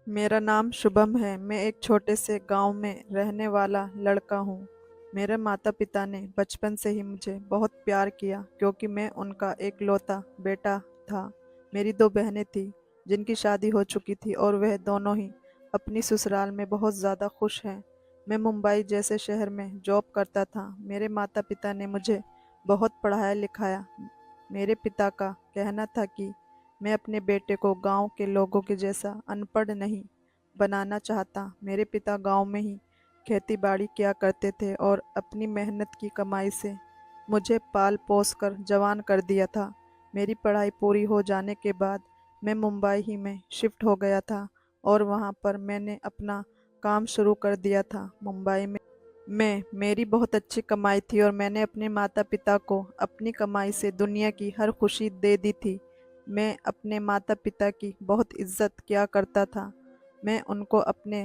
मेरा नाम शुभम है। मैं एक छोटे से गांव में रहने वाला लड़का हूँ। मेरे माता पिता ने बचपन से ही मुझे बहुत प्यार किया क्योंकि मैं उनका एकलौता बेटा था। मेरी दो बहनें थीं जिनकी शादी हो चुकी थी और वह दोनों ही अपनी ससुराल में बहुत ज़्यादा खुश हैं। मैं मुंबई जैसे शहर में जॉब करता था। मेरे माता पिता ने मुझे बहुत पढ़ाया लिखाया। मेरे पिता का कहना था कि मैं अपने बेटे को गांव के लोगों के जैसा अनपढ़ नहीं बनाना चाहता। मेरे पिता गांव में ही खेती बाड़ी किया करते थे और अपनी मेहनत की कमाई से मुझे पाल पोस कर जवान कर दिया था। मेरी पढ़ाई पूरी हो जाने के बाद मैं मुंबई ही में शिफ्ट हो गया था और वहां पर मैंने अपना काम शुरू कर दिया था। मुंबई में मेरी बहुत अच्छी कमाई थी और मैंने अपने माता पिता को अपनी कमाई से दुनिया की हर खुशी दे दी थी। मैं अपने माता पिता की बहुत इज्जत किया करता था। मैं उनको अपने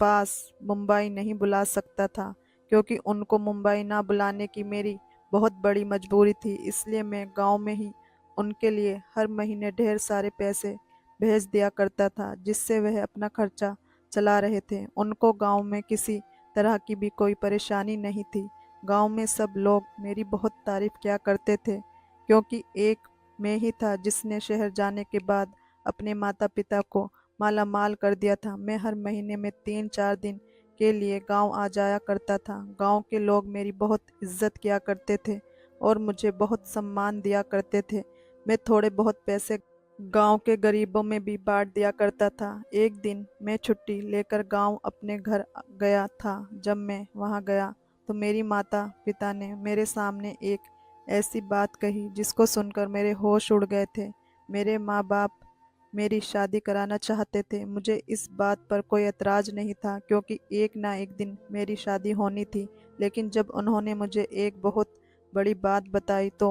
पास मुंबई नहीं बुला सकता था क्योंकि उनको मुंबई ना बुलाने की मेरी बहुत बड़ी मजबूरी थी। इसलिए मैं गांव में ही उनके लिए हर महीने ढेर सारे पैसे भेज दिया करता था जिससे वह अपना खर्चा चला रहे थे। उनको गांव में किसी तरह की भी कोई परेशानी नहीं थी। गांव में सब लोग मेरी बहुत तारीफ किया करते थे क्योंकि एक मैं ही था जिसने शहर जाने के बाद अपने माता पिता को माला माल कर दिया था। मैं हर महीने में 3-4 दिन के लिए गांव आ जाया करता था। गांव के लोग मेरी बहुत इज्जत किया करते थे और मुझे बहुत सम्मान दिया करते थे। मैं थोड़े बहुत पैसे गांव के गरीबों में भी बांट दिया करता था। एक दिन मैं छुट्टी लेकर गांव अपने घर गया था। जब मैं वहां गया तो मेरी माता पिता ने मेरे सामने एक ऐसी बात कही जिसको सुनकर मेरे होश उड़ गए थे। मेरे माँ बाप मेरी शादी कराना चाहते थे। मुझे इस बात पर कोई एतराज़ नहीं था क्योंकि एक ना एक दिन मेरी शादी होनी थी। लेकिन जब उन्होंने मुझे एक बहुत बड़ी बात बताई तो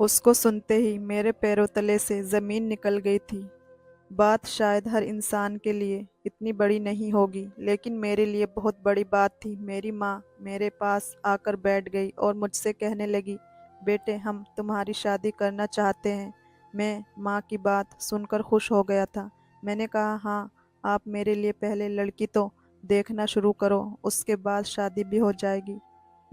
उसको सुनते ही मेरे पैरों तले से ज़मीन निकल गई थी। बात शायद हर इंसान के लिए इतनी बड़ी नहीं होगी लेकिन मेरे लिए बहुत बड़ी बात थी। मेरी माँ मेरे पास आकर बैठ गई और मुझसे कहने लगी, बेटे हम तुम्हारी शादी करना चाहते हैं। मैं माँ की बात सुनकर खुश हो गया था। मैंने कहा, हाँ आप मेरे लिए पहले लड़की तो देखना शुरू करो, उसके बाद शादी भी हो जाएगी।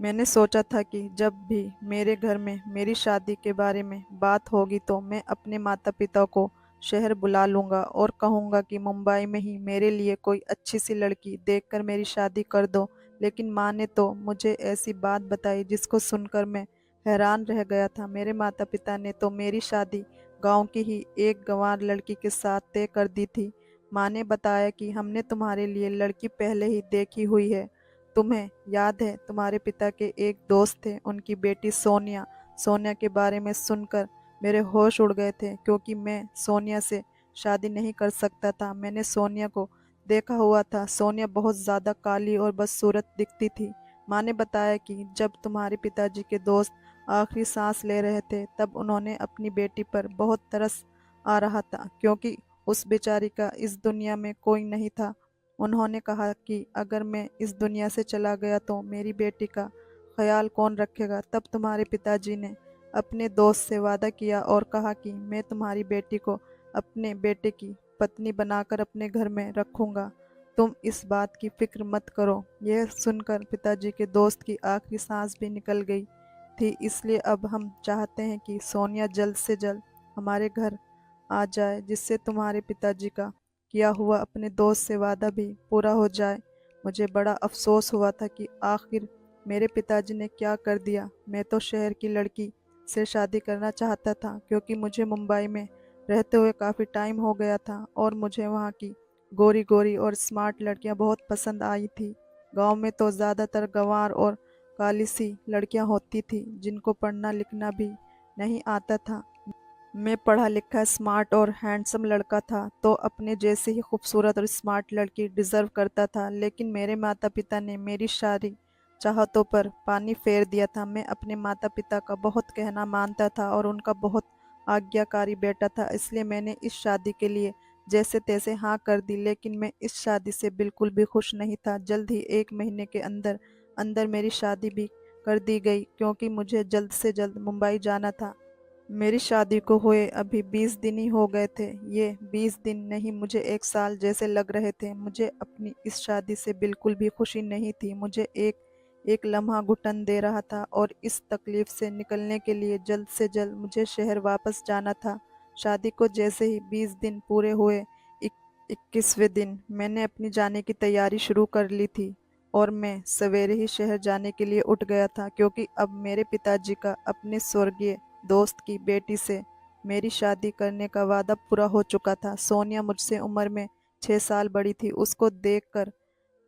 मैंने सोचा था कि जब भी मेरे घर में मेरी शादी के बारे में बात होगी तो मैं अपने माता पिता को शहर बुला लूंगा और कहूंगा कि मुंबई में ही मेरे लिए कोई अच्छी सी लड़की देखकर मेरी शादी कर दो। लेकिन माँ ने तो मुझे ऐसी बात बताई जिसको सुनकर मैं हैरान रह गया था। मेरे माता पिता ने तो मेरी शादी गांव की ही एक गंवार लड़की के साथ तय कर दी थी। माँ ने बताया कि हमने तुम्हारे लिए लड़की पहले ही देखी हुई है। तुम्हें याद है तुम्हारे पिता के एक दोस्त थे, उनकी बेटी सोनिया। सोनिया के बारे में सुनकर मेरे होश उड़ गए थे क्योंकि मैं सोनिया से शादी नहीं कर सकता था। मैंने सोनिया को देखा हुआ था। सोनिया बहुत ज़्यादा काली और बदसूरत दिखती थी। माँ ने बताया कि जब तुम्हारे पिताजी के दोस्त आखिरी सांस ले रहे थे तब उन्होंने अपनी बेटी पर बहुत तरस आ रहा था क्योंकि उस बेचारी का इस दुनिया में कोई नहीं था। उन्होंने कहा कि अगर मैं इस दुनिया से चला गया तो मेरी बेटी का ख्याल कौन रखेगा। तब तुम्हारे पिताजी ने अपने दोस्त से वादा किया और कहा कि मैं तुम्हारी बेटी को अपने बेटे की पत्नी बनाकर अपने घर में रखूंगा। तुम इस बात की फिक्र मत करो। यह सुनकर पिताजी के दोस्त की आखिरी सांस भी निकल गई थी। इसलिए अब हम चाहते हैं कि सोनिया जल्द से जल्द हमारे घर आ जाए जिससे तुम्हारे पिताजी का किया हुआ अपने दोस्त से वादा भी पूरा हो जाए। मुझे बड़ा अफसोस हुआ था कि आखिर मेरे पिताजी ने क्या कर दिया। मैं तो शहर की लड़की से शादी करना चाहता था क्योंकि मुझे मुंबई में रहते हुए काफ़ी टाइम हो गया था और मुझे वहाँ की गोरी गोरी और स्मार्ट लड़कियाँ बहुत पसंद आई थी। गांव में तो ज़्यादातर गंवार और काली सी लड़कियाँ होती थी जिनको पढ़ना लिखना भी नहीं आता था। मैं पढ़ा लिखा स्मार्ट और हैंडसम लड़का था तो अपने जैसे ही खूबसूरत और स्मार्ट लड़की डिजर्व करता था। लेकिन मेरे माता पिता ने मेरी सारी चाहतों पर पानी फेर दिया था। मैं अपने माता पिता का बहुत कहना मानता था और उनका बहुत आज्ञाकारी बेटा था। इसलिए मैंने इस शादी के लिए जैसे तैसे हाँ कर दी। लेकिन मैं इस शादी से बिल्कुल भी खुश नहीं था। जल्द ही 1 महीने के अंदर अंदर मेरी शादी भी कर दी गई क्योंकि मुझे जल्द से जल्द मुंबई जाना था। मेरी शादी को हुए अभी 20 दिन ही हो गए थे। ये 20 दिन नहीं, मुझे 1 साल जैसे लग रहे थे। मुझे अपनी इस शादी से बिल्कुल भी खुशी नहीं थी। मुझे एक एक लम्हा घुटन दे रहा था और इस तकलीफ से निकलने के लिए जल्द से जल्द मुझे शहर वापस जाना था। शादी को जैसे ही 20 दिन पूरे हुए, 21वें दिन मैंने अपनी जाने की तैयारी शुरू कर ली थी और मैं सवेरे ही शहर जाने के लिए उठ गया था, क्योंकि अब मेरे पिताजी का अपने स्वर्गीय दोस्त की बेटी से मेरी शादी करने का वादा पूरा हो चुका था। सोनिया मुझसे उम्र में 6 साल बड़ी थी। उसको देखकर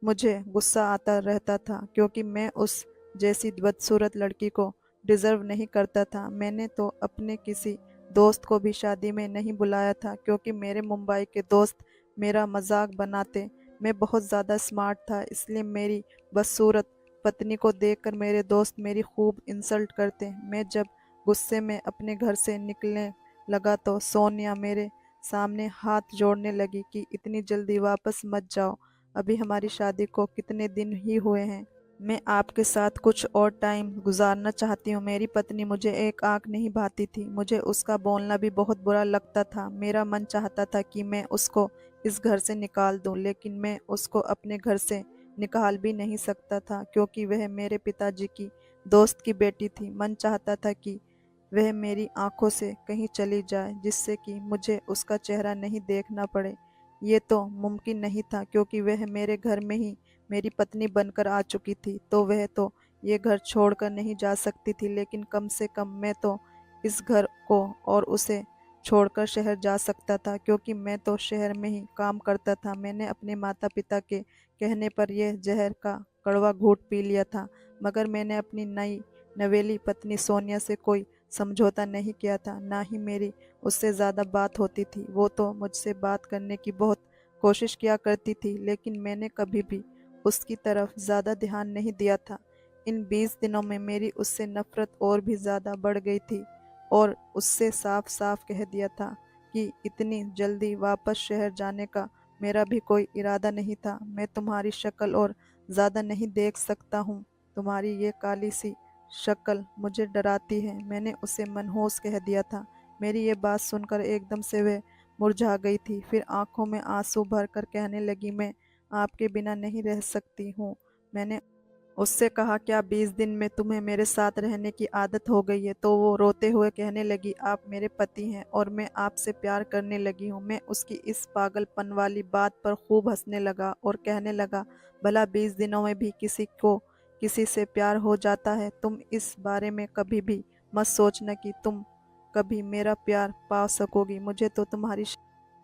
मुझे गुस्सा आता रहता था, क्योंकि मैं उस जैसी बदसूरत लड़की को डिज़र्व नहीं करता था। मैंने तो अपने किसी दोस्त को भी शादी में नहीं बुलाया था, क्योंकि मेरे मुंबई के दोस्त मेरा मजाक बनाते। मैं बहुत ज़्यादा स्मार्ट था, इसलिए मेरी बदसूरत पत्नी को देखकर मेरे दोस्त मेरी खूब इंसल्ट करते। मैं जब गुस्से में अपने घर से निकलने लगा तो सोनिया मेरे सामने हाथ जोड़ने लगी कि इतनी जल्दी वापस मत जाओ, अभी हमारी शादी को कितने दिन ही हुए हैं। मैं आपके साथ कुछ और टाइम गुजारना चाहती हूँ। मेरी पत्नी मुझे एक आंख नहीं भाती थी। मुझे उसका बोलना भी बहुत बुरा लगता था। मेरा मन चाहता था कि मैं उसको इस घर से निकाल दूं, लेकिन मैं उसको अपने घर से निकाल भी नहीं सकता था, क्योंकि वह मेरे पिताजी की दोस्त की बेटी थी। मन चाहता था कि वह मेरी आंखों से कहीं चली जाए, जिससे कि मुझे उसका चेहरा नहीं देखना पड़े। ये तो मुमकिन नहीं था, क्योंकि वह मेरे घर में ही मेरी पत्नी बनकर आ चुकी थी, तो वह तो ये घर छोड़कर नहीं जा सकती थी। लेकिन कम से कम मैं तो इस घर को और उसे छोड़कर शहर जा सकता था, क्योंकि मैं तो शहर में ही काम करता था। मैंने अपने माता पिता के कहने पर यह जहर का कड़वा घूंट पी लिया था, मगर मैंने अपनी नई नवेली पत्नी सोनिया से कोई समझौता नहीं किया था। ना ही मेरी उससे ज़्यादा बात होती थी। वो तो मुझसे बात करने की बहुत कोशिश किया करती थी, लेकिन मैंने कभी भी उसकी तरफ ज़्यादा ध्यान नहीं दिया था। इन 20 दिनों में मेरी उससे नफ़रत और भी ज़्यादा बढ़ गई थी, और उससे साफ साफ कह दिया था कि इतनी जल्दी वापस शहर जाने का मेरा भी कोई इरादा नहीं था। मैं तुम्हारी शक्ल और ज़्यादा नहीं देख सकता हूँ। तुम्हारी ये काली सी शक्ल मुझे डराती है, मैंने उसे मनहूस कह दिया था। मेरी ये बात सुनकर एकदम से वह मुरझा गई थी। फिर आंखों में आंसू भरकर कहने लगी, मैं आपके बिना नहीं रह सकती हूँ। मैंने उससे कहा, क्या 20 दिन में तुम्हें मेरे साथ रहने की आदत हो गई है? तो वो रोते हुए कहने लगी, आप मेरे पति हैं और मैं आपसे प्यार करने लगी हूँ। मैं उसकी इस पागलपन वाली बात पर खूब हंसने लगा और कहने लगा, भला 20 दिनों में भी किसी को किसी से प्यार हो जाता है? तुम इस बारे में कभी भी मत सोचना कि तुम कभी मेरा प्यार पा सकोगी। मुझे तो तुम्हारी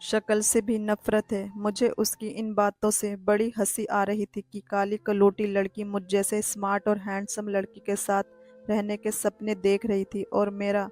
शक्ल से भी नफरत है। मुझे उसकी इन बातों से बड़ी हंसी आ रही थी कि काली कलूटी लड़की मुझ जैसे स्मार्ट और हैंडसम लड़की के साथ रहने के सपने देख रही थी और मेरा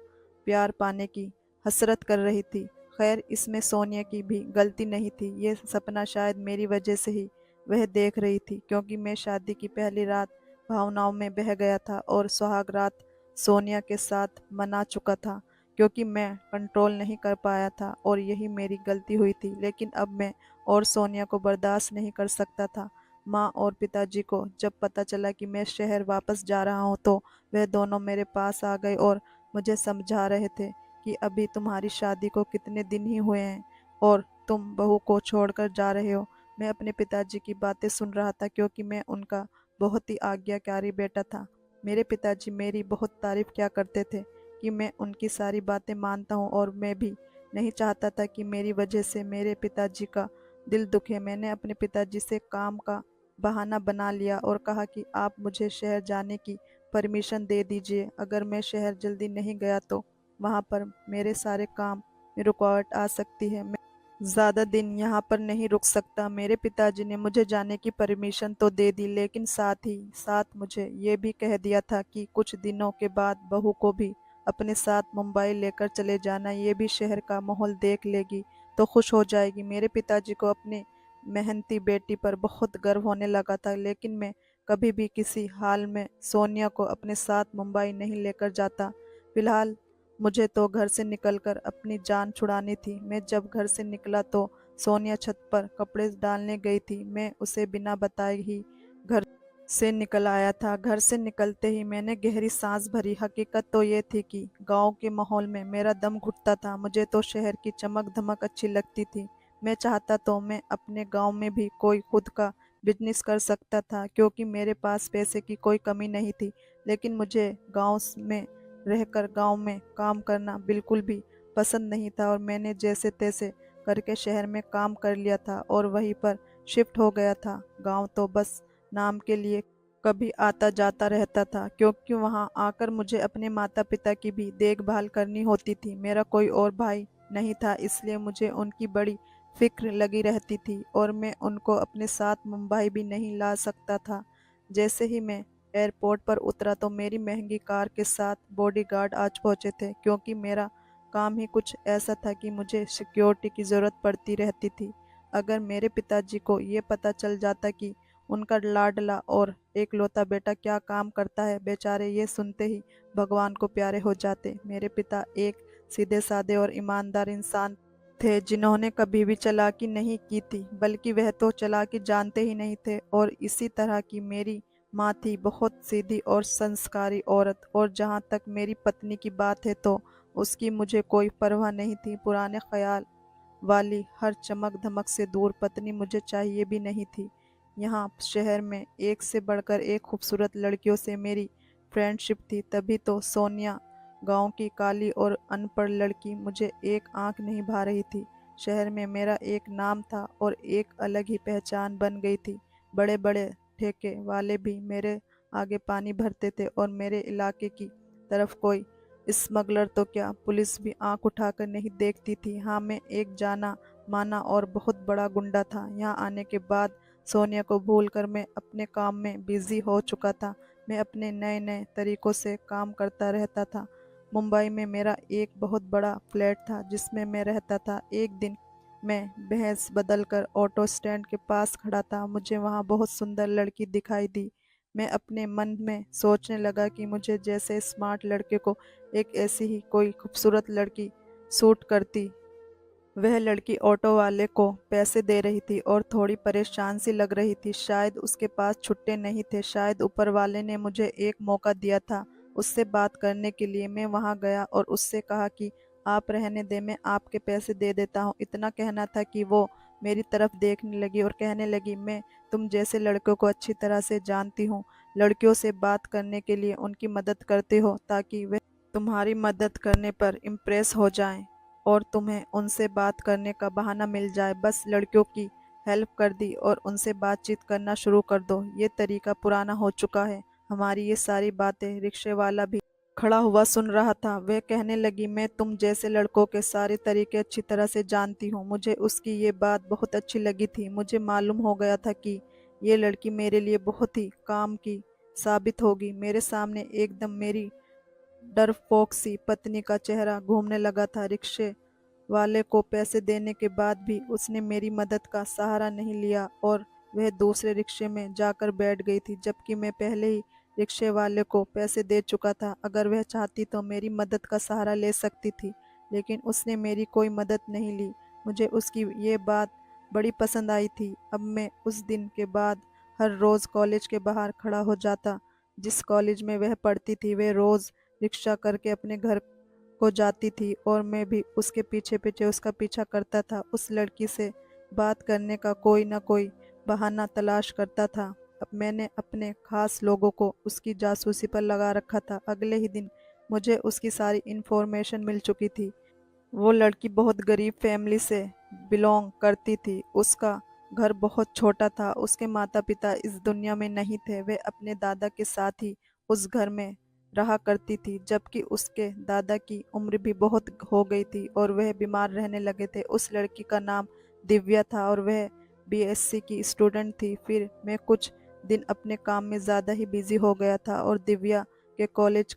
प्यार पाने की हसरत कर रही थी। खैर, इसमें सोनिया की भी गलती नहीं थी। ये सपना शायद मेरी वजह से ही वह देख रही थी, क्योंकि मैं शादी की पहली रात भावनाओं में बह गया था और सुहाग रात सोनिया के साथ मना चुका था, क्योंकि मैं कंट्रोल नहीं कर पाया था और यही मेरी गलती हुई थी। लेकिन अब मैं और सोनिया को बर्दाश्त नहीं कर सकता था। माँ और पिताजी को जब पता चला कि मैं शहर वापस जा रहा हूँ, तो वह दोनों मेरे पास आ गए और मुझे समझा रहे थे कि अभी तुम्हारी शादी को कितने दिन ही हुए हैं और तुम बहू को छोड़कर जा रहे हो। मैं अपने पिताजी की बातें सुन रहा था, क्योंकि मैं उनका बहुत ही आज्ञाकारी बेटा था। मेरे पिताजी मेरी बहुत तारीफ किया करते थे कि मैं उनकी सारी बातें मानता हूँ, और मैं भी नहीं चाहता था कि मेरी वजह से मेरे पिताजी का दिल दुखे। मैंने अपने पिताजी से काम का बहाना बना लिया और कहा कि आप मुझे शहर जाने की परमिशन दे दीजिए। अगर मैं शहर जल्दी नहीं गया तो वहाँ पर मेरे सारे काम में रुकावट आ सकती है। मैं ज़्यादा दिन यहाँ पर नहीं रुक सकता। मेरे पिताजी ने मुझे जाने की परमिशन तो दे दी, लेकिन साथ ही साथ मुझे ये भी कह दिया था कि कुछ दिनों के बाद बहू को भी अपने साथ मुंबई लेकर चले जाना। ये भी शहर का माहौल देख लेगी तो खुश हो जाएगी। मेरे पिताजी को अपने मेहनती बेटी पर बहुत गर्व होने लगा था, लेकिन मैं कभी भी किसी हाल में सोनिया को अपने साथ मुंबई नहीं लेकर जाता। फिलहाल मुझे तो घर से निकलकर अपनी जान छुड़ानी थी। मैं जब घर से निकला तो सोनिया छत पर कपड़े डालने गई थी। मैं उसे बिना बताए ही घर से निकल आया था। घर से निकलते ही मैंने गहरी सांस भरी। हकीकत तो ये थी कि गांव के माहौल में मेरा दम घुटता था। मुझे तो शहर की चमक धमक अच्छी लगती थी। मैं चाहता तो मैं अपने गांव में भी कोई खुद का बिजनेस कर सकता था, क्योंकि मेरे पास पैसे की कोई कमी नहीं थी। लेकिन मुझे गांव में रहकर गांव में काम करना बिल्कुल भी पसंद नहीं था, और मैंने जैसे तैसे करके शहर में काम कर लिया था और वहीं पर शिफ्ट हो गया था। गांव तो बस नाम के लिए कभी आता जाता रहता था, क्योंकि वहां आकर मुझे अपने माता पिता की भी देखभाल करनी होती थी। मेरा कोई और भाई नहीं था, इसलिए मुझे उनकी बड़ी फिक्र लगी रहती थी, और मैं उनको अपने साथ मुंबई भी नहीं ला सकता था। जैसे ही मैं एयरपोर्ट पर उतरा तो मेरी महंगी कार के साथ बॉडीगार्ड आज पहुंचे थे, क्योंकि मेरा काम ही कुछ ऐसा था कि मुझे सिक्योरिटी की ज़रूरत पड़ती रहती थी। अगर मेरे पिताजी को ये पता चल जाता कि उनका लाडला और एकलौता बेटा क्या काम करता है, बेचारे ये सुनते ही भगवान को प्यारे हो जाते। मेरे पिता एक सीधे साधे और ईमानदार इंसान थे, जिन्होंने कभी भी चालाकी नहीं की थी, बल्कि वह तो चालाकी जानते ही नहीं थे। और इसी तरह की मेरी माँ थी, बहुत सीधी और संस्कारी औरत। और जहाँ तक मेरी पत्नी की बात है तो उसकी मुझे कोई परवाह नहीं थी। पुराने ख्याल वाली हर चमक धमक से दूर पत्नी मुझे चाहिए भी नहीं थी। यहाँ शहर में एक से बढ़कर एक खूबसूरत लड़कियों से मेरी फ्रेंडशिप थी, तभी तो सोनिया गांव की काली और अनपढ़ लड़की मुझे एक आंख नहीं भा रही थी। शहर में मेरा एक नाम था और एक अलग ही पहचान बन गई थी। बड़े बड़े ठेके वाले भी मेरे आगे पानी भरते थे, और मेरे इलाके की तरफ कोई स्मगलर तो क्या, पुलिस भी आंख उठाकर नहीं देखती थी। हाँ, मैं एक जाना माना और बहुत बड़ा गुंडा था। यहाँ आने के बाद सोनिया को भूलकर मैं अपने काम में बिजी हो चुका था। मैं अपने नए नए तरीकों से काम करता रहता था। मुंबई में मेरा एक बहुत बड़ा फ्लैट था जिसमें मैं रहता था। एक दिन मैं भैंस बदलकर ऑटो स्टैंड के पास खड़ा था। मुझे वहाँ बहुत सुंदर लड़की दिखाई दी। मैं अपने मन में सोचने लगा कि मुझे जैसे स्मार्ट लड़के को एक ऐसी ही कोई खूबसूरत लड़की सूट करती। वह लड़की ऑटो वाले को पैसे दे रही थी और थोड़ी परेशान सी लग रही थी। शायद उसके पास छुट्टे नहीं थे, शायद ऊपर वाले ने मुझे एक मौका दिया था उससे बात करने के लिए। मैं वहां गया और उससे कहा कि आप रहने दें, मैं आपके पैसे दे देता हूँ। इतना कहना था कि वो मेरी तरफ देखने लगी और कहने लगी, मैं तुम जैसे लड़कों को अच्छी तरह से जानती हूँ। लड़कियों से बात करने के लिए उनकी मदद करते हो ताकि वे तुम्हारी मदद करने पर इम्प्रेस हो जाएं और तुम्हें उनसे बात करने का बहाना मिल जाए। बस लड़कियों की हेल्प कर दी और उनसे बातचीत करना शुरू कर दो। ये तरीका पुराना हो चुका है। हमारी ये सारी बातें रिक्शे वाला भी खड़ा हुआ सुन रहा था। वह कहने लगी, मैं तुम जैसे लड़कों के सारे तरीके अच्छी तरह से जानती हूँ। मुझे उसकी ये बात बहुत अच्छी लगी थी। मुझे मालूम हो गया था कि ये लड़की मेरे लिए बहुत ही काम की साबित होगी। मेरे सामने एकदम मेरी डरपोक सी पत्नी का चेहरा घूमने लगा था। रिक्शे वाले को पैसे देने के बाद भी उसने मेरी मदद का सहारा नहीं लिया और वह दूसरे रिक्शे में जाकर बैठ गई थी, जबकि मैं पहले ही रिक्शे वाले को पैसे दे चुका था। अगर वह चाहती तो मेरी मदद का सहारा ले सकती थी, लेकिन उसने मेरी कोई मदद नहीं ली। मुझे उसकी ये बात बड़ी पसंद आई थी। अब मैं उस दिन के बाद हर रोज़ कॉलेज के बाहर खड़ा हो जाता। जिस कॉलेज में वह पढ़ती थी, वह रोज़ रिक्शा करके अपने घर को जाती थी और मैं भी उसके पीछे पीछे उसका पीछा करता था। उस लड़की से बात करने का कोई ना कोई बहाना तलाश करता था। अब मैंने अपने खास लोगों को उसकी जासूसी पर लगा रखा था। अगले ही दिन मुझे उसकी सारी इन्फॉर्मेशन मिल चुकी थी। वो लड़की बहुत गरीब फैमिली से बिलोंग करती थी। उसका घर बहुत छोटा था। उसके माता पिता इस दुनिया में नहीं थे। वे अपने दादा के साथ ही उस घर में रहा करती थी, जबकि उसके दादा की उम्र भी बहुत हो गई थी और वह बीमार रहने लगे थे। उस लड़की का नाम दिव्या था और वह बीएससी की स्टूडेंट थी। फिर मैं कुछ दिन अपने काम में ज़्यादा ही बिजी हो गया था और दिव्या के कॉलेज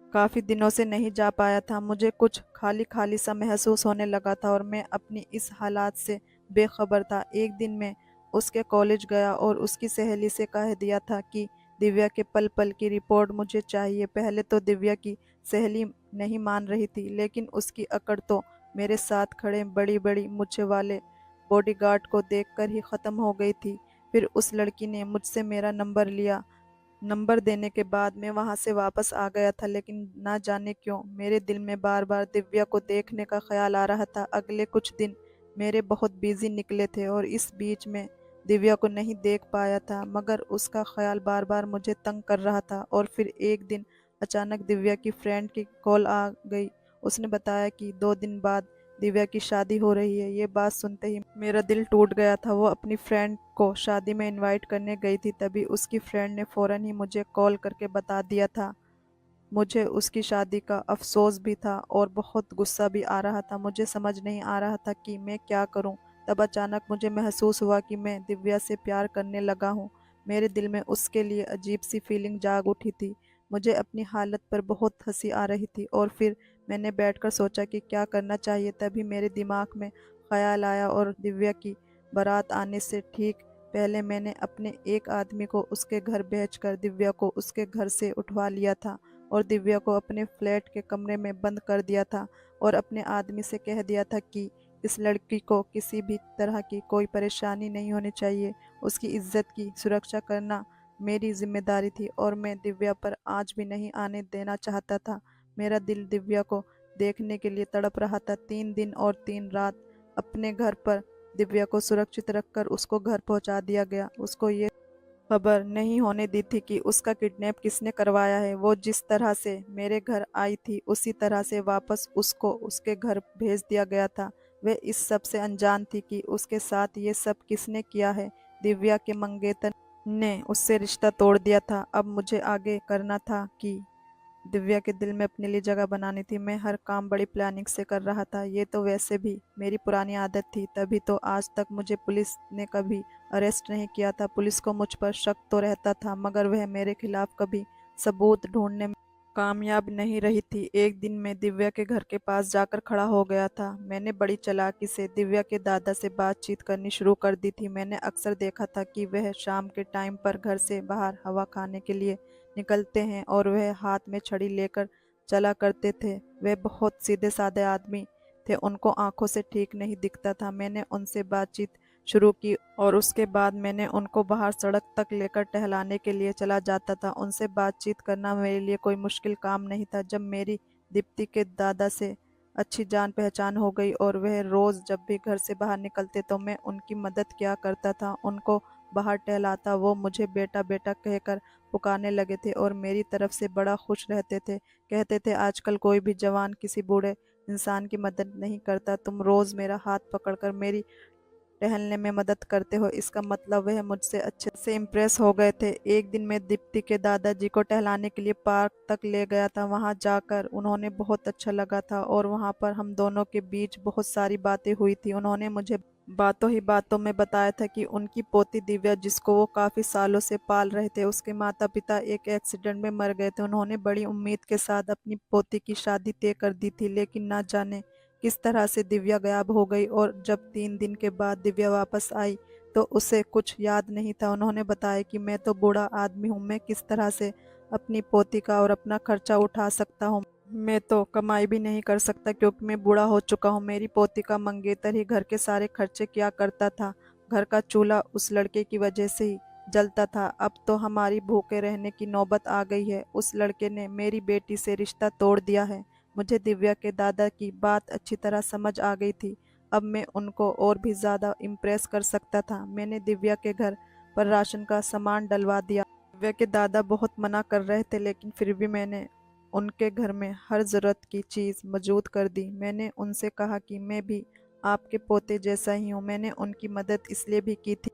काफ़ी दिनों से नहीं जा पाया था। मुझे कुछ खाली खाली सा महसूस होने लगा था और मैं अपनी इस हालात से बेखबर था। एक दिन मैं उसके कॉलेज गया और उसकी सहेली से कह दिया था कि दिव्या के पल पल की रिपोर्ट मुझे चाहिए। पहले तो दिव्या की सहेली नहीं मान रही थी, लेकिन उसकी अकड़ तो मेरे साथ खड़े बड़ी बड़ी मूछें वाले बॉडीगार्ड को देखकर ही ख़त्म हो गई थी। फिर उस लड़की ने मुझसे मेरा नंबर लिया। नंबर देने के बाद मैं वहां से वापस आ गया था, लेकिन ना जाने क्यों मेरे दिल में बार बार दिव्या को देखने का ख्याल आ रहा था। अगले कुछ दिन मेरे बहुत बिजी निकले थे और इस बीच में दिव्या को नहीं देख पाया था, मगर उसका ख्याल बार बार मुझे तंग कर रहा था। और फिर एक दिन अचानक दिव्या की फ्रेंड की कॉल आ गई। उसने बताया कि 2 दिन बाद दिव्या की शादी हो रही है। ये बात सुनते ही मेरा दिल टूट गया था। वो अपनी फ्रेंड को शादी में इनवाइट करने गई थी, तभी उसकी फ्रेंड ने फौरन ही मुझे कॉल करके बता दिया था। मुझे उसकी शादी का अफसोस भी था और बहुत गुस्सा भी आ रहा था। मुझे समझ नहीं आ रहा था कि मैं क्या करूं। तब अचानक मुझे महसूस हुआ कि मैं दिव्या से प्यार करने लगा हूं। मेरे दिल में उसके लिए अजीब सी फीलिंग जाग उठी थी। मुझे अपनी हालत पर बहुत हंसी आ रही थी और फिर मैंने बैठकर सोचा कि क्या करना चाहिए। तभी मेरे दिमाग में ख्याल आया और दिव्या की बारात आने से ठीक पहले मैंने अपने एक आदमी को उसके घर भेजकर दिव्या को उसके घर से उठवा लिया था और दिव्या को अपने फ्लैट के कमरे में बंद कर दिया था और अपने आदमी से कह दिया था कि इस लड़की को किसी भी तरह की कोई परेशानी नहीं होनी चाहिए। उसकी इज्जत की सुरक्षा करना मेरी जिम्मेदारी थी और मैं दिव्या पर आज भी नहीं आने देना चाहता था। मेरा दिल दिव्या को देखने के लिए तड़प रहा था। 3 दिन और 3 रात अपने घर पर दिव्या को सुरक्षित रखकर उसको घर पहुंचा दिया गया। उसको ये खबर नहीं होने दी थी कि उसका किडनैप किसने करवाया है। वो जिस तरह से मेरे घर आई थी उसी तरह से वापस उसको उसके घर भेज दिया गया था। वह इस सब से अनजान थी कि उसके साथ ये सब किसने किया है। दिव्या के मंगेतर ने उससे रिश्ता तोड़ दिया था। अब मुझे आगे करना था कि दिव्या के दिल में अपने लिए जगह बनानी थी। मैं हर काम बड़ी प्लानिंग से कर रहा था। ये तो वैसे भी मेरी पुरानी आदत थी, तभी तो आज तक मुझे पुलिस ने कभी अरेस्ट नहीं किया था। पुलिस को मुझ पर शक तो रहता था, मगर वह मेरे खिलाफ कभी सबूत ढूंढने में कामयाब नहीं रही थी। एक दिन मैं दिव्या के घर के पास जाकर खड़ा हो गया था। मैंने बड़ी चालाकी से दिव्या के दादा से बातचीत करनी शुरू कर दी थी। मैंने अक्सर देखा था कि वह शाम के टाइम पर घर से बाहर हवा खाने के लिए निकलते हैं और वह हाथ में छड़ी लेकर चला करते थे। वे बहुत सीधे साधे आदमी थे, उनको आंखों से ठीक नहीं दिखता था। मैंने उनसे बातचीत शुरू की और उसके बाद मैंने उनको बाहर सड़क तक लेकर टहलाने के लिए चला जाता था। उनसे बातचीत करना मेरे लिए कोई मुश्किल काम नहीं था। जब मेरी दीप्ति के दादा से अच्छी जान पहचान हो गई और वह रोज़ जब भी घर से बाहर निकलते तो मैं उनकी मदद किया करता था, उनको बाहर टहलाता। वो मुझे बेटा बेटा कहकर पुकारने लगे थे और मेरी तरफ से बड़ा खुश रहते थे। कहते थे, आजकल कोई भी जवान किसी बूढ़े इंसान की मदद नहीं करता। तुम रोज़ मेरा हाथ पकड़कर मेरी टहलने में मदद करते हो। इसका मतलब वह मुझसे अच्छे से इम्प्रेस हो गए थे। एक दिन मैं दीप्ति के दादाजी को टहलाने के लिए पार्क तक ले गया था। वहां जाकर उन्होंने बहुत अच्छा लगा था और वहां पर हम दोनों के बीच बहुत सारी बातें हुई थी। उन्होंने मुझे बातों ही बातों में बताया था कि उनकी पोती दिव्या, जिसको वो काफी सालों से पाल रहे थे, उसके माता पिता एक एक्सीडेंट में मर गए थे। उन्होंने बड़ी उम्मीद के साथ अपनी पोती की शादी तय कर दी थी, लेकिन ना जाने किस तरह से दिव्या गायब हो गई और जब 3 दिन के बाद दिव्या वापस आई तो उसे कुछ याद नहीं था। उन्होंने बताया कि मैं तो बूढ़ा आदमी हूँ, मैं किस तरह से अपनी पोती का और अपना खर्चा उठा सकता हूँ। मैं तो कमाई भी नहीं कर सकता क्योंकि मैं बूढ़ा हो चुका हूँ। मेरी पोती का मंगेतर ही घर के सारे खर्चे किया करता था। घर का चूल्हा उस लड़के की वजह से ही जलता था। अब तो हमारी भूखे रहने की नौबत आ गई है। उस लड़के ने मेरी बेटी से रिश्ता तोड़ दिया है। मुझे दिव्या के दादा की बात अच्छी तरह समझ आ गई थी। अब मैं उनको और भी ज़्यादा इम्प्रेस कर सकता था। मैंने दिव्या के घर पर राशन का सामान डलवा दिया। दिव्या के दादा बहुत मना कर रहे थे, लेकिन फिर भी मैंने उनके घर में हर ज़रूरत की चीज़ मौजूद कर दी। मैंने उनसे कहा कि मैं भी आपके पोते जैसा ही हूँ। मैंने उनकी मदद इसलिए भी की थी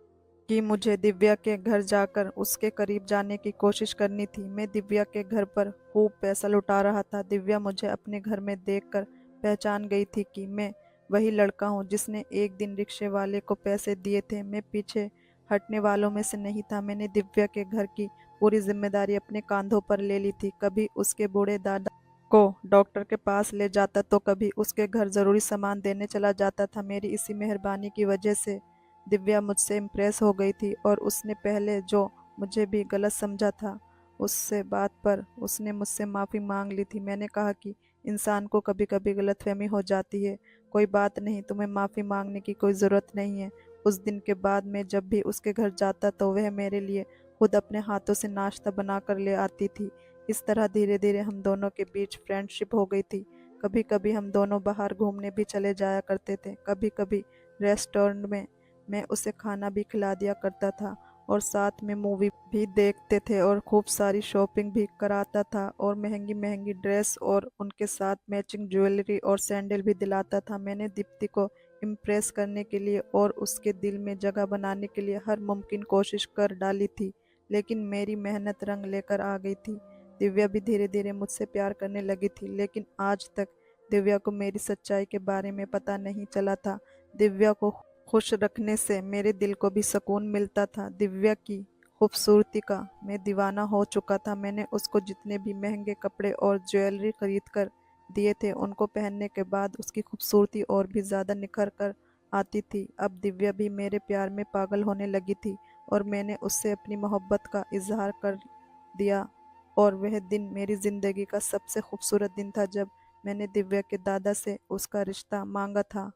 कि मुझे दिव्या के घर जाकर उसके करीब जाने की कोशिश करनी थी। मैं दिव्या के घर पर खूब पैसा लुटा रहा था। दिव्या मुझे अपने घर में देखकर पहचान गई थी कि मैं वही लड़का हूँ जिसने एक दिन रिक्शे वाले को पैसे दिए थे। मैं पीछे हटने वालों में से नहीं था। मैंने दिव्या के घर की पूरी जिम्मेदारी अपने कांधों पर ले ली थी। कभी उसके बूढ़े दादा को डॉक्टर के पास ले जाता तो कभी उसके घर ज़रूरी सामान देने चला जाता था। मेरी इसी मेहरबानी की वजह से दिव्या मुझसे इम्प्रेस हो गई थी और उसने पहले जो मुझे भी गलत समझा था उससे बात पर उसने मुझसे माफ़ी मांग ली थी। मैंने कहा कि इंसान को कभी कभी गलतफहमी हो जाती है, कोई बात नहीं, तुम्हें माफ़ी मांगने की कोई ज़रूरत नहीं है। उस दिन के बाद मैं जब भी उसके घर जाता तो वह मेरे लिए खुद अपने हाथों से नाश्ता बना कर ले आती थी। इस तरह धीरे धीरे हम दोनों के बीच फ्रेंडशिप हो गई थी। कभी कभी हम दोनों बाहर घूमने भी चले जाया करते थे। कभी कभी रेस्टोरेंट में मैं उसे खाना भी खिला दिया करता था और साथ में मूवी भी देखते थे और खूब सारी शॉपिंग भी कराता था और महंगी महंगी ड्रेस और उनके साथ मैचिंग ज्वेलरी और सैंडल भी दिलाता था। मैंने दीप्ति को इम्प्रेस करने के लिए और उसके दिल में जगह बनाने के लिए हर मुमकिन कोशिश कर डाली थी, लेकिन मेरी मेहनत रंग लेकर आ गई थी। दिव्या भी धीरे धीरे मुझसे प्यार करने लगी थी, लेकिन आज तक दिव्या को मेरी सच्चाई के बारे में पता नहीं चला था। दिव्या को खुश रखने से मेरे दिल को भी सुकून मिलता था। दिव्या की खूबसूरती का मैं दीवाना हो चुका था। मैंने उसको जितने भी महंगे कपड़े और ज्वेलरी खरीद कर दिए थे, उनको पहनने के बाद उसकी खूबसूरती और भी ज़्यादा निखर कर आती थी। अब दिव्या भी मेरे प्यार में पागल होने लगी थी और मैंने उससे अपनी मोहब्बत का इजहार कर दिया। और वह दिन मेरी ज़िंदगी का सबसे खूबसूरत दिन था जब मैंने दिव्या के दादा से उसका रिश्ता मांगा था।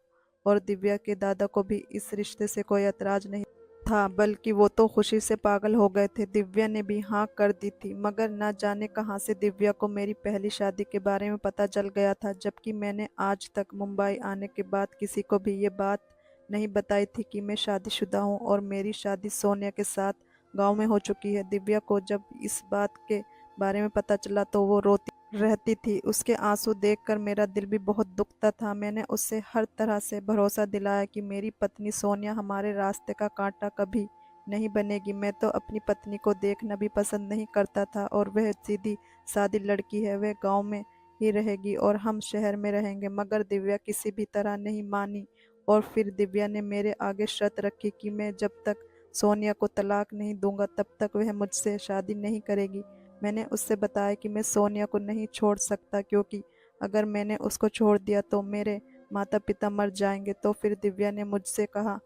और दिव्या के दादा को भी इस रिश्ते से कोई एतराज़ नहीं था, बल्कि वो तो खुशी से पागल हो गए थे। दिव्या ने भी हाँ कर दी थी, मगर ना जाने कहाँ से दिव्या को मेरी पहली शादी के बारे में पता चल गया था, जबकि मैंने आज तक मुंबई आने के बाद किसी को भी ये बात नहीं बताई थी कि मैं शादीशुदा हूँ और मेरी शादी सोनिया के साथ गांव में हो चुकी है। दिव्या को जब इस बात के बारे में पता चला तो वो रोती रहती थी। उसके आंसू देखकर मेरा दिल भी बहुत दुखता था। मैंने उससे हर तरह से भरोसा दिलाया कि मेरी पत्नी सोनिया हमारे रास्ते का कांटा कभी नहीं बनेगी। मैं तो अपनी पत्नी को देखना भी पसंद नहीं करता था और वह सीधी सादी लड़की है, वह गांव में ही रहेगी और हम शहर में रहेंगे। मगर दिव्या किसी भी तरह नहीं मानी और फिर दिव्या ने मेरे आगे शर्त रखी कि मैं जब तक सोनिया को तलाक नहीं दूंगा तब तक वह मुझसे शादी नहीं करेगी। मैंने उससे बताया कि मैं सोनिया को नहीं छोड़ सकता, क्योंकि अगर मैंने उसको छोड़ दिया तो मेरे माता पिता मर जाएंगे। तो फिर दिव्या ने मुझसे कहा,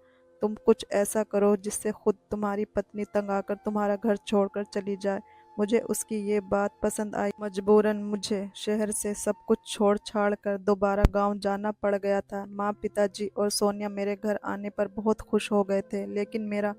तुम कुछ ऐसा करो जिससे खुद तुम्हारी पत्नी तंग आकर तुम्हारा घर छोड़कर चली जाए। मुझे उसकी ये बात पसंद आई। मजबूरन मुझे शहर से सब कुछ छोड़ छाड़ कर दोबारा गांव जाना पड़ गया था। माँ, पिताजी और सोनिया मेरे घर आने पर बहुत खुश हो गए थे, लेकिन मेरा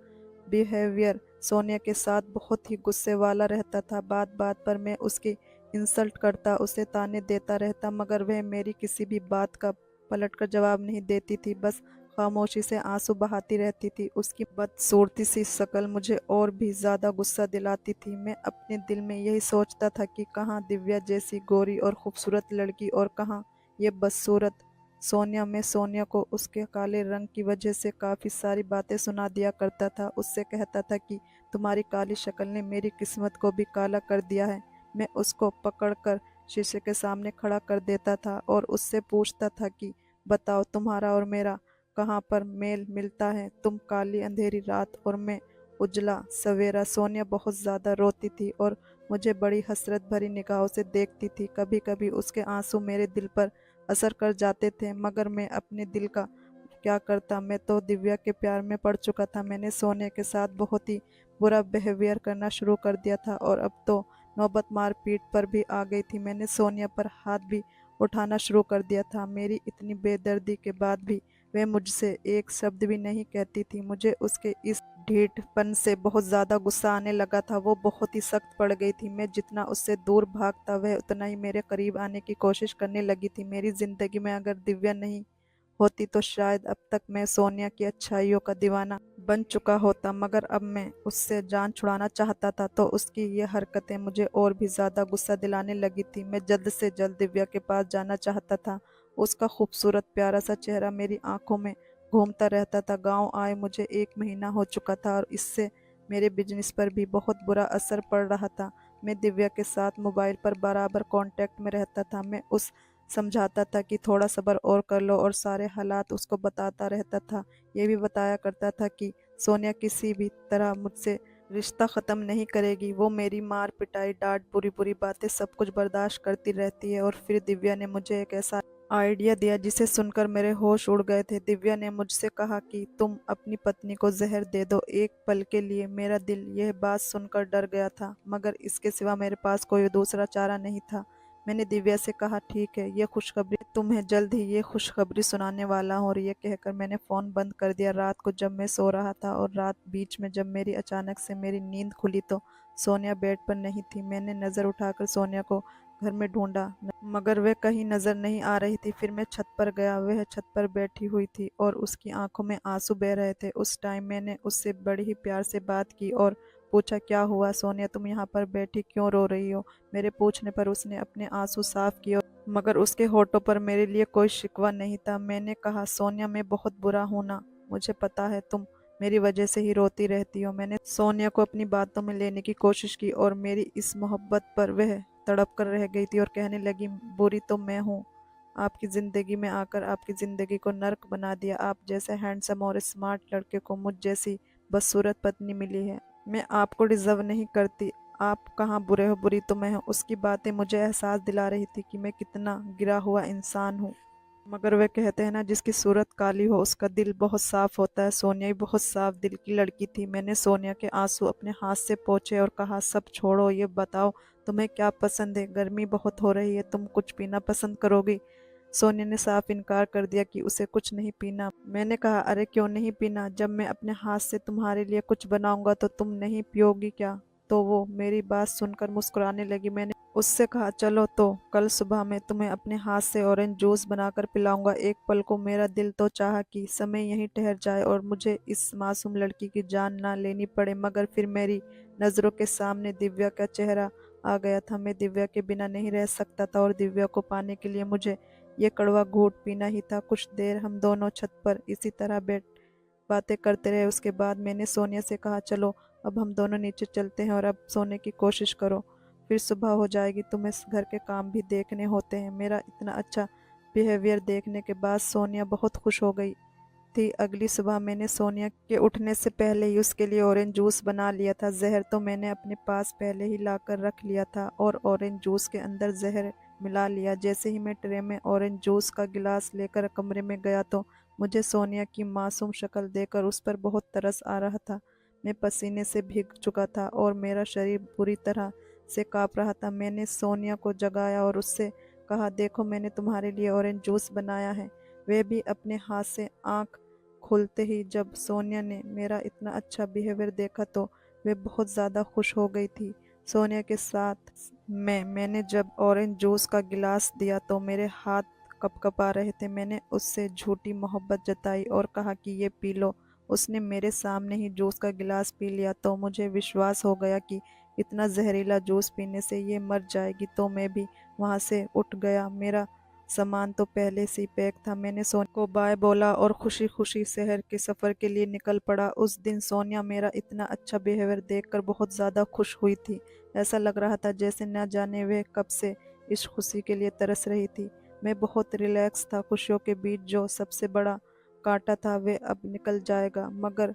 बिहेवियर सोनिया के साथ बहुत ही गुस्से वाला रहता था। बात बात पर मैं उसकी इंसल्ट करता, उसे ताने देता रहता, मगर वह मेरी किसी भी बात का पलटकर जवाब नहीं देती थी, बस खामोशी से आंसू बहाती रहती थी। उसकी बदसूरती सी शक्ल मुझे और भी ज़्यादा गुस्सा दिलाती थी। मैं अपने दिल में यही सोचता था कि कहाँ दिव्या जैसी गोरी और खूबसूरत लड़की और कहाँ ये बदसूरत सोनिया। मैं सोनिया को उसके काले रंग की वजह से काफ़ी सारी बातें सुना दिया करता था। उससे कहता था कि तुम्हारी काली शक्ल ने मेरी किस्मत को भी काला कर दिया है। मैं उसको पकड़कर शीशे के सामने खड़ा कर देता था और उससे पूछता था कि बताओ, तुम्हारा और मेरा कहाँ पर मेल मिलता है? तुम काली अंधेरी रात और मैं उजला सवेरा। सोनिया बहुत ज़्यादा रोती थी और मुझे बड़ी हसरत भरी निगाहों से देखती थी। कभी कभी उसके आंसू मेरे दिल पर असर कर जाते थे, मगर मैं अपने दिल का क्या करता। मैं तो दिव्या के प्यार में पड़ चुका था। मैंने सोनिया के साथ बहुत ही बुरा बिहेवियर करना शुरू कर दिया था और अब तो नौबत मारपीट पर भी आ गई थी। मैंने सोनिया पर हाथ भी उठाना शुरू कर दिया था। मेरी इतनी बेदर्दी के बाद भी वह मुझसे एक शब्द भी नहीं कहती थी। मुझे उसके इस ढीठपन से बहुत ज़्यादा गुस्सा आने लगा था। वो बहुत ही सख्त पड़ गई थी। मैं जितना उससे दूर भागता वह उतना ही मेरे करीब आने की कोशिश करने लगी थी। मेरी ज़िंदगी में अगर दिव्या नहीं होती तो शायद अब तक मैं सोनिया की अच्छाइयों का दीवाना बन चुका होता, मगर अब मैं उससे जान छुड़ाना चाहता था तो उसकी ये हरकतें मुझे और भी ज़्यादा गुस्सा दिलाने लगी थी। मैं जल्द से जल्द दिव्या के पास जाना चाहता था। उसका खूबसूरत प्यारा सा चेहरा मेरी आंखों में घूमता रहता था। गांव आए मुझे 1 महीना हो चुका था और इससे मेरे बिजनेस पर भी बहुत बुरा असर पड़ रहा था। मैं दिव्या के साथ मोबाइल पर बराबर कांटेक्ट में रहता था। मैं उस समझाता था कि थोड़ा सब्र और कर लो और सारे हालात उसको बताता रहता था। ये भी बताया करता था कि सोनिया किसी भी तरह मुझसे रिश्ता ख़त्म नहीं करेगी। वो मेरी मार पिटाई, डांट, बुरी बुरी बातें सब कुछ बर्दाश्त करती रहती है। और फिर दिव्या ने मुझे एक ऐसा आइडिया दिया जिसे सुनकर मेरे होश उड़ गए थे। दिव्या ने मुझसे कहा कि तुम अपनी पत्नी को जहर दे दो। एक पल के लिए मेरा दिल यह बात सुनकर डर गया था, मगर इसके सिवा मेरे पास कोई दूसरा चारा नहीं था। मैंने दिव्या से कहा, ठीक है, ये खुशखबरी तुम्हें जल्द ही ये खुशखबरी सुनाने वाला हूँ। और ये कहकर मैंने फ़ोन बंद कर दिया। रात को जब मैं सो रहा था और रात बीच में जब मेरी अचानक से मेरी नींद खुली तो सोनिया बेड पर नहीं थी। मैंने नज़र उठाकर सोनिया को घर में ढूंढा, मगर वह कहीं नज़र नहीं आ रही थी। फिर मैं छत पर गया। वह छत पर बैठी हुई थी और उसकी आंखों में आंसू बह रहे थे। उस टाइम मैंने उससे बड़ी ही प्यार से बात की और पूछा, क्या हुआ सोनिया, तुम यहाँ पर बैठी क्यों रो रही हो? मेरे पूछने पर उसने अपने आंसू साफ किए, मगर उसके होठों पर मेरे लिए कोई शिकवा नहीं था। मैंने कहा, सोनिया, मैं बहुत बुरा हूं ना, मुझे पता है, तुम मेरी वजह से ही रोती रहती हो। मैंने सोनिया को अपनी बातों में लेने की कोशिश की और मेरी इस मोहब्बत पर वह तड़प कर रह गई थी और कहने लगी, बुरी तो मैं हूँ, आपकी ज़िंदगी में आकर आपकी ज़िंदगी को नर्क बना दिया। आप जैसे हैंडसम और स्मार्ट लड़के को मुझ जैसी बदसूरत पत्नी मिली है। मैं आपको डिज़र्व नहीं करती। आप कहाँ बुरे हो, बुरी तो मैं हूँ। उसकी बातें मुझे एहसास दिला रही थी कि मैं कितना गिरा हुआ इंसान हूँ। मगर वे कहते हैं ना, जिसकी सूरत काली हो उसका दिल बहुत साफ होता है। सोनिया ही बहुत साफ दिल की लड़की थी। मैंने सोनिया के आंसू अपने हाथ से पोंछे और कहा, सब छोड़ो, ये बताओ तुम्हें क्या पसंद है? गर्मी बहुत हो रही है, तुम कुछ पीना पसंद करोगी? सोनिया ने साफ इनकार कर दिया कि उसे कुछ नहीं पीना। मैंने कहा, अरे क्यों नहीं पीना? जब मैं अपने हाथ से तुम्हारे लिए कुछ बनाऊंगा तो तुम नहीं पियोगी क्या? तो वो मेरी बात सुनकर मुस्कुराने लगी। मैंने उससे कहा, चलो तो कल सुबह मैं तुम्हें अपने हाथ से ऑरेंज जूस बनाकर पिलाऊंगा। एक पल को मेरा दिल तो चाहा कि समय यहीं ठहर जाए और मुझे इस मासूम लड़की की जान ना लेनी पड़े, मगर फिर मेरी नज़रों के सामने दिव्या का चेहरा आ गया था। मैं दिव्या के बिना नहीं रह सकता था और दिव्या को पाने के लिए मुझे ये कड़वा घूंट पीना ही था। कुछ देर हम दोनों छत पर इसी तरह बैठ बातें करते रहे। उसके बाद मैंने सोनिया से कहा, चलो अब हम दोनों नीचे चलते हैं और अब सोने की कोशिश करो, फिर सुबह हो जाएगी, तुम्हें घर के काम भी देखने होते हैं। मेरा इतना अच्छा बिहेवियर देखने के बाद सोनिया बहुत खुश हो गई थी। अगली सुबह मैंने सोनिया के उठने से पहले ही उसके लिए ऑरेंज जूस बना लिया था। जहर तो मैंने अपने पास पहले ही लाकर रख लिया था और ऑरेंज जूस के अंदर जहर मिला लिया। जैसे ही मैं ट्रे में ऑरेंज जूस का गिलास लेकर कमरे में गया तो मुझे सोनिया की मासूम शक्ल देखकर उस पर बहुत तरस आ रहा था। मैं पसीने से भीग चुका था और मेरा शरीर बुरी तरह से काँप रहा था। मैंने सोनिया को जगाया और उससे कहा, देखो मैंने तुम्हारे लिए ऑरेंज जूस बनाया है। वह भी अपने हाथ से। आँख खुलते ही जब सोनिया ने मेरा इतना अच्छा बिहेवियर देखा तो वह बहुत ज़्यादा खुश हो गई थी। सोनिया के साथ मैंने जब ऑरेंज जूस का गिलास दिया तो मेरे हाथ कपकपा रहे थे। मैंने उससे झूठी मोहब्बत जताई और कहा कि ये पी लो। उसने मेरे सामने ही जूस का गिलास पी लिया तो मुझे विश्वास हो गया कि इतना जहरीला जूस पीने से ये मर जाएगी। तो मैं भी वहाँ से उठ गया। मेरा सामान तो पहले से ही पैक था। मैंने सोनिया को बाय बोला और खुशी खुशी शहर के सफ़र के लिए निकल पड़ा। उस दिन सोनिया मेरा इतना अच्छा बिहेवियर देखकर बहुत ज़्यादा खुश हुई थी। ऐसा लग रहा था जैसे न जाने वह कब से इस खुशी के लिए तरस रही थी। मैं बहुत रिलैक्स था। खुशियों के बीच जो सबसे बड़ा कांटा था वह अब निकल जाएगा, मगर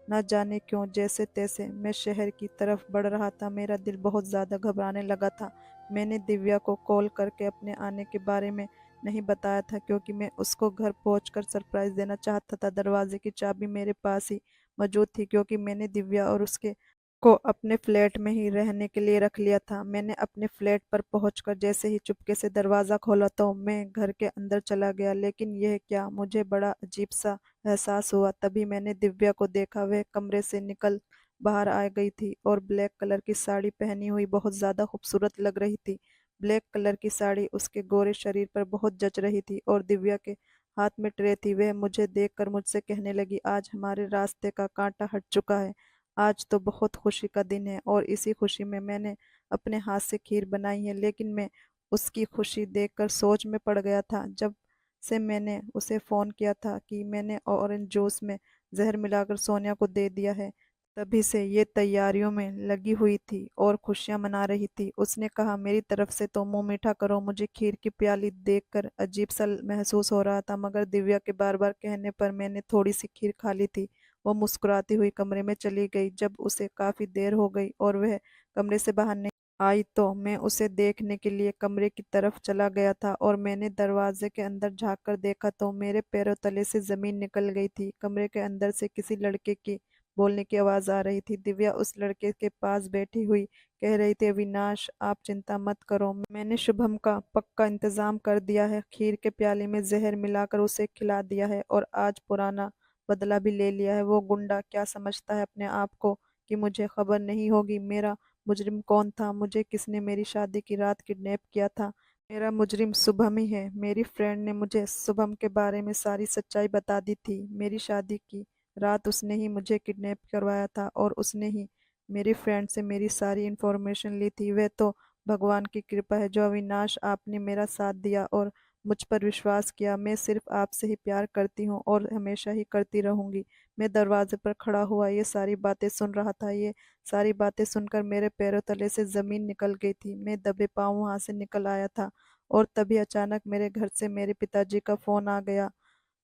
न जाने क्यों जैसे तैसे मैं शहर की तरफ बढ़ रहा था। मेरा दिल बहुत ज़्यादा घबराने लगा था। मैंने दिव्या को कॉल करके अपने आने के बारे में नहीं बताया था क्योंकि मैं उसको घर पहुंचकर सरप्राइज़ देना चाहता था। दरवाजे की चाबी मेरे पास ही मौजूद थी क्योंकि मैंने दिव्या और उसके को अपने फ्लैट में ही रहने के लिए रख लिया था। मैंने अपने फ्लैट पर पहुंचकर जैसे ही चुपके से दरवाज़ा खोला तो मैं घर के अंदर चला गया। लेकिन यह क्या, मुझे बड़ा अजीब सा एहसास हुआ। तभी मैंने दिव्या को देखा। वह कमरे से निकल बाहर आ गई थी और ब्लैक कलर की साड़ी पहनी हुई बहुत ज़्यादा खूबसूरत लग रही थी। ब्लैक कलर की साड़ी उसके गोरे शरीर पर बहुत जच रही थी और दिव्या के हाथ में ट्रे थी। वह मुझे देखकर मुझसे कहने लगी, आज हमारे रास्ते का कांटा हट चुका है। आज तो बहुत खुशी का दिन है और इसी खुशी में मैंने अपने हाथ से खीर बनाई है। लेकिन मैं उसकी खुशी देखकर सोच में पड़ गया था। जब से मैंने उसे फ़ोन किया था कि मैंने ऑरेंज जूस में जहर मिलाकर सोनिया को दे दिया है, तभी से ये तैयारियों में लगी हुई थी और खुशियां मना रही थी। उसने कहा, मेरी तरफ से तो मुंह मीठा करो। मुझे खीर की प्याली देखकर अजीब सा महसूस हो रहा था, मगर दिव्या के बार बार कहने पर मैंने थोड़ी सी खीर खा ली थी। वो मुस्कुराती हुई कमरे में चली गई। जब उसे काफ़ी देर हो गई और वह कमरे से बाहर नहीं आई तो मैं उसे देखने के लिए कमरे की तरफ चला गया था और मैंने दरवाजे के अंदर झांक कर देखा तो मेरे पैरों तले से ज़मीन निकल गई थी। कमरे के अंदर से किसी लड़के की बोलने की आवाज़ आ रही थी। दिव्या उस लड़के के पास बैठी हुई कह रही थी, अविनाश आप चिंता मत करो, मैंने शुभम का पक्का इंतजाम कर दिया है। खीर के प्याले में जहर मिलाकर उसे खिला दिया है और आज पुराना बदला भी ले लिया है। वो गुंडा क्या समझता है अपने आप को कि मुझे खबर नहीं होगी? मेरा मुजरिम कौन था? मुझे किसने मेरी शादी की रात किडनैप किया था? मेरा मुजरिम शुभम ही है। मेरी फ्रेंड ने मुझे शुभम के बारे में सारी सच्चाई बता दी थी। मेरी शादी की रात उसने ही मुझे किडनैप करवाया था और उसने ही मेरी फ्रेंड से मेरी सारी इन्फॉर्मेशन ली थी। वह तो भगवान की कृपा है जो अविनाश आपने मेरा साथ दिया और मुझ पर विश्वास किया। मैं सिर्फ आपसे ही प्यार करती हूँ और हमेशा ही करती रहूंगी। मैं दरवाजे पर खड़ा हुआ ये सारी बातें सुन रहा था। ये सारी बातें सुनकर मेरे पैरों तले से जमीन निकल गई थी। मैं दबे पांव वहां से निकल आया था और तभी अचानक मेरे घर से मेरे पिताजी का फोन आ गया।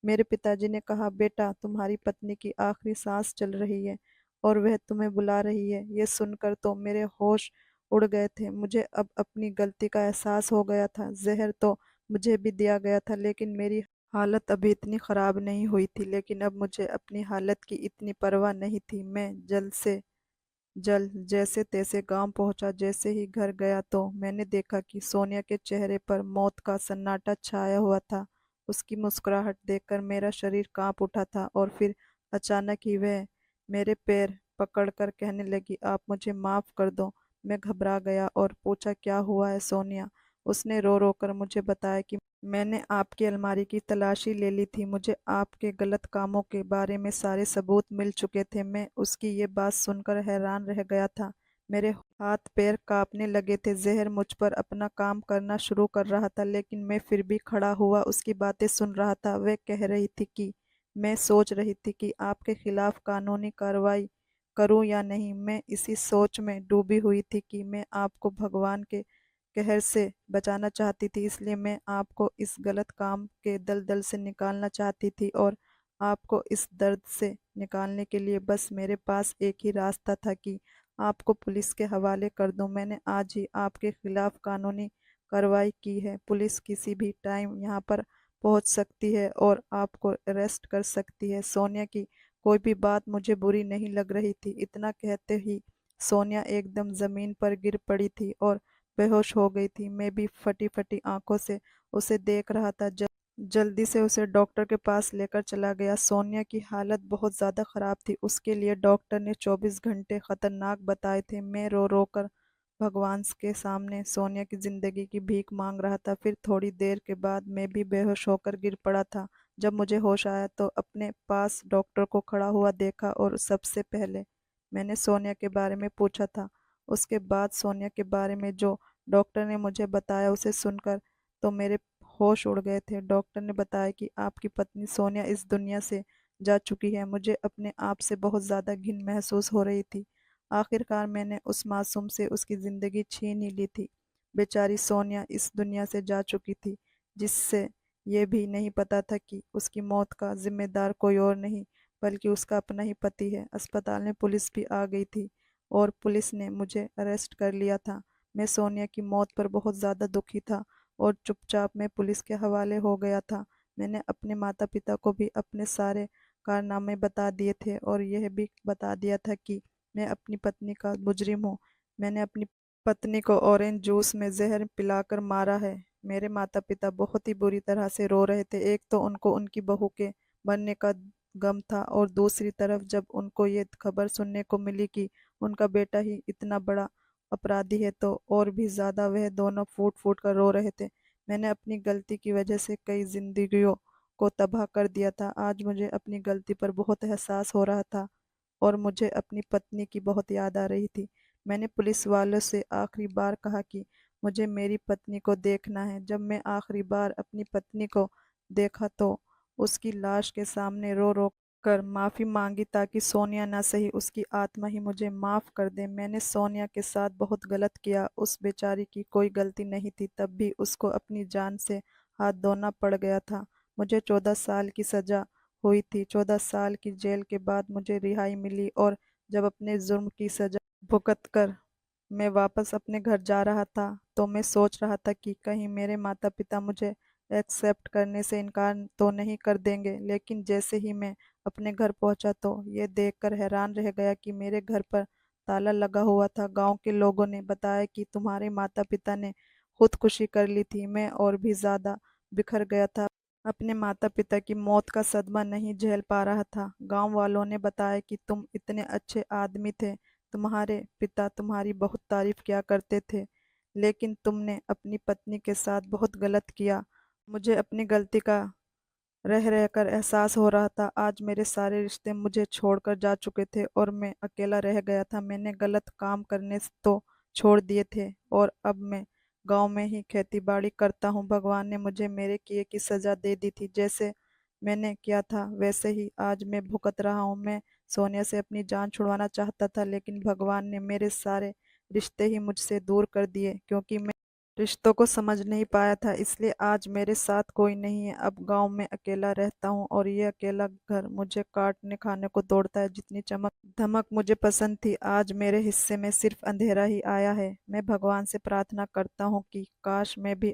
मेरे पिताजी ने कहा, बेटा तुम्हारी पत्नी की आखिरी सांस चल रही है और वह तुम्हें बुला रही है। ये सुनकर तो मेरे होश उड़ गए थे। मुझे अब अपनी गलती का एहसास हो गया था। जहर तो मुझे भी दिया गया था लेकिन मेरी हालत अभी इतनी खराब नहीं हुई थी। लेकिन अब मुझे अपनी हालत की इतनी परवाह नहीं थी। मैं जल्द से जल्द जैसे तैसे गांव पहुंचा। जैसे ही घर गया तो मैंने देखा कि सोनिया के चेहरे पर मौत का सन्नाटा छाया हुआ था। उसकी मुस्कुराहट देखकर मेरा शरीर कांप उठा था और फिर अचानक ही वह मेरे पैर पकड़कर कहने लगी, आप मुझे माफ कर दो। मैं घबरा गया और पूछा, क्या हुआ है सोनिया? उसने रो रो कर मुझे बताया कि मैंने आपकी अलमारी की तलाशी ले ली थी। मुझे आपके गलत कामों के बारे में सारे सबूत मिल चुके थे। मैं उसकी ये बात सुनकर हैरान रह गया था। मेरे हाथ पैर कांपने लगे थे। जहर मुझ पर अपना काम करना शुरू कर रहा था लेकिन मैं फिर भी खड़ा हुआ उसकी बातें सुन रहा था। वह कह रही थी कि मैं सोच रही थी कि आपके खिलाफ कानूनी कार्रवाई करूं या नहीं। मैं इसी सोच में डूबी हुई थी कि मैं आपको भगवान के कहर से बचाना चाहती थी। इसलिए मैं आपको इस गलत काम के दलदल से निकालना चाहती थी और आपको इस दर्द से निकालने के लिए बस मेरे पास एक ही रास्ता था कि आपको पुलिस के हवाले कर दूं। मैंने आज ही आपके खिलाफ कानूनी कार्रवाई की है। पुलिस किसी भी टाइम यहाँ पर पहुंच सकती है और आपको अरेस्ट कर सकती है। सोनिया की कोई भी बात मुझे बुरी नहीं लग रही थी। इतना कहते ही सोनिया एकदम जमीन पर गिर पड़ी थी और बेहोश हो गई थी। मैं भी फटी फटी आंखों से उसे देख रहा था। जल्दी से उसे डॉक्टर के पास लेकर चला गया। सोनिया की हालत बहुत ज़्यादा ख़राब थी। उसके लिए डॉक्टर ने 24 घंटे ख़तरनाक बताए थे। मैं रो रो कर भगवान के सामने सोनिया की ज़िंदगी की भीख मांग रहा था। फिर थोड़ी देर के बाद मैं भी बेहोश होकर गिर पड़ा था। जब मुझे होश आया तो अपने पास डॉक्टर को खड़ा हुआ देखा और सबसे पहले मैंने सोनिया के बारे में पूछा था। उसके बाद सोनिया के बारे में जो डॉक्टर ने मुझे बताया उसे सुनकर तो मेरे होश उड़ गए थे। डॉक्टर ने बताया कि आपकी पत्नी सोनिया इस दुनिया से जा चुकी है। मुझे अपने आप से बहुत ज़्यादा घिन महसूस हो रही थी। आखिरकार मैंने उस मासूम से उसकी ज़िंदगी छीन ही ली थी। बेचारी सोनिया इस दुनिया से जा चुकी थी जिससे ये भी नहीं पता था कि उसकी मौत का जिम्मेदार कोई और नहीं बल्कि उसका अपना ही पति है। अस्पताल में पुलिस भी आ गई थी और पुलिस ने मुझे अरेस्ट कर लिया था। मैं सोनिया की मौत पर बहुत ज़्यादा दुखी था और चुपचाप मैं पुलिस के हवाले हो गया था। मैंने अपने माता पिता को भी अपने सारे कारनामे बता दिए थे और यह भी बता दिया था कि मैं अपनी पत्नी का मुजरिम हूँ। मैंने अपनी पत्नी को ऑरेंज जूस में जहर पिलाकर मारा है। मेरे माता पिता बहुत ही बुरी तरह से रो रहे थे। एक तो उनको उनकी बहू के बनने का गम था और दूसरी तरफ जब उनको ये खबर सुनने को मिली कि उनका बेटा ही इतना बड़ा अपराधी है तो और भी ज़्यादा वह दोनों फूट फूट कर रो रहे थे। मैंने अपनी गलती की वजह से कई जिंदगियों को तबाह कर दिया था। आज मुझे अपनी गलती पर बहुत एहसास हो रहा था और मुझे अपनी पत्नी की बहुत याद आ रही थी। मैंने पुलिस वालों से आखिरी बार कहा कि मुझे मेरी पत्नी को देखना है। जब मैं आखिरी बार अपनी पत्नी को देखा तो उसकी लाश के सामने रो रो कर माफ़ी मांगी ताकि सोनिया ना सही उसकी आत्मा ही मुझे माफ़ कर दे। मैंने सोनिया के साथ बहुत गलत किया। उस बेचारी की कोई गलती नहीं थी तब भी उसको अपनी जान से हाथ धोना पड़ गया था। मुझे 14 साल की सज़ा हुई थी। 14 साल की जेल के बाद मुझे रिहाई मिली और जब अपने जुर्म की सज़ा भुगत कर मैं वापस अपने घर जा रहा था तो मैं सोच रहा था कि कहीं मेरे माता पिता मुझे एक्सेप्ट करने से इनकार तो नहीं कर देंगे, लेकिन जैसे ही मैं अपने घर पहुंचा तो ये देखकर हैरान रह गया कि मेरे घर पर ताला लगा हुआ था। गांव के लोगों ने बताया कि तुम्हारे माता पिता ने खुदकुशी कर ली थी। मैं और भी ज्यादा बिखर गया था। अपने माता पिता की मौत का सदमा नहीं झेल पा रहा था। गांव वालों ने बताया कि तुम इतने अच्छे आदमी थे, तुम्हारे पिता तुम्हारी बहुत तारीफ किया करते थे, लेकिन तुमने अपनी पत्नी के साथ बहुत गलत किया। मुझे अपनी गलती का रह रहकर एहसास हो रहा था। आज मेरे सारे रिश्ते मुझे छोड़कर जा चुके थे और मैं अकेला रह गया था। मैंने गलत काम करने तो छोड़ दिए थे और अब मैं गांव में ही खेती बाड़ी करता हूँ। भगवान ने मुझे मेरे किए की सजा दे दी थी। जैसे मैंने किया था वैसे ही आज मैं भुगत रहा हूँ। मैं सोनिया से अपनी जान छुड़वाना चाहता था, लेकिन भगवान ने मेरे सारे रिश्ते ही मुझसे दूर कर दिए, क्योंकि मैं रिश्तों को समझ नहीं पाया था। इसलिए आज मेरे साथ कोई नहीं है। अब गांव में अकेला रहता हूँ और ये अकेला घर मुझे काटने खाने को दौड़ता है। जितनी चमक धमक मुझे पसंद थी, आज मेरे हिस्से में सिर्फ अंधेरा ही आया है। मैं भगवान से प्रार्थना करता हूँ कि काश मैं भी